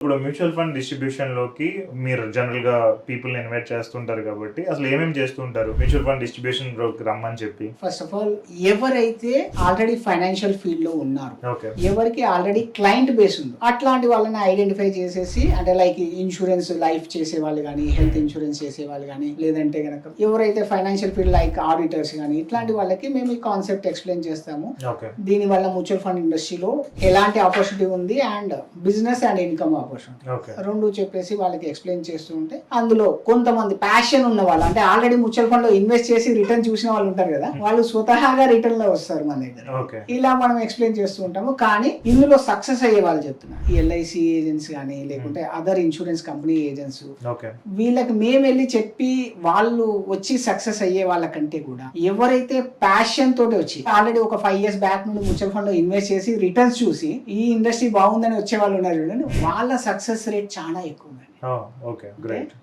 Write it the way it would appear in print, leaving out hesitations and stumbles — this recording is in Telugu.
ఇప్పుడు మ్యూచువల్ ఫండ్ డిస్ట్రిబ్యూషన్ లోకి మీరు జనరల్ గా పీపుల్ ఇన్వైట్ చేస్తుంటారు కాబట్టి అసలు ఏమేమి చేస్తుంటారు మ్యూచువల్ ఫండ్ డిస్ట్రిబ్యూషన్ లోకి రమ్మని చెప్పి? ఫస్ట్ ఆఫ్ ఆల్ ఎవరైతే ఆల్రెడీ ఫైనాన్షియల్ ఫీల్డ్ లో ఉన్నారు, ఓకే, ఎవరికి ఆల్రెడీ క్లయింట్ బేస్ ఉందో అట్లాంటి వాళ్ళని ఐడెంటిఫై చేసేసి, అంటే లైక్ ఇన్సూరెన్స్ లైఫ్ చేసే వాళ్ళు కానీ, హెల్త్ ఇన్సూరెన్స్ చేసే వాళ్ళు కానీ, లేదంటే కనుక ఎవరైతే ఫైనాన్షియల్ ఫీల్డ్ లైక్ ఆడిటర్స్ కానీ, ఇట్లాంటి వాళ్ళకి మేము ఈ కాన్సెప్ట్ ఎక్స్ప్లెయిన్ చేస్తాము. ఓకే, దీని వల్ల మ్యూచువల్ ఫండ్ ఇండస్ట్రీలో ఎలాంటి ఆపర్చునిటీ ఉంది and business and income opportunity okay, రెండు చెప్పేసి వాళ్ళకి ఎక్స్ప్లెయిన్ చేస్తూ ఉంటే, అందులో కొంతమంది ప్యాషన్ ఉన్న వాళ్ళు, అంటే ఆల్రెడీ మ్యూచువల్ ఫండ్ లో ఇన్వెస్ట్ చేసి రిటర్న్ చూసిన వాళ్ళు ఉంటారు కదా, వాళ్ళు స్వతహాగా రిటర్న్ లో వస్తారు మన దగ్గర. ఓకే, ఇలా మనం ఎక్స్ప్లెయిన్ చేస్తూ ఉంటాము. కానీ ఇందులో సక్సెస్ అయ్యే వాళ్ళు చెప్తున్నారు, ఈ ఎల్ఐసి ఏజెంట్స్ కానీ, లేకుంటే other insurance company agents, okay, వీళ్ళకి మేము వెళ్ళి చెప్పి వాళ్ళు వచ్చి సక్సెస్ అయ్యే వాళ్ళకంటే కూడా ఎవరైతే ప్యాషన్ తోటి వచ్చి ఆల్రెడీ ఒక 5 years బ్యాక్ నుండి మ్యూచువల్ ఫండ్ లో ఇన్వెస్ట్ చేసి రిటర్న్స్ చూసి ఈ ఇండస్ట్రీ బాగుందని వచ్చే వాళ్ళు ఉన్నారు చూడండి, వాళ్ళ సక్సెస్ రేట్ చాలా ఎక్కువ. Okay, great.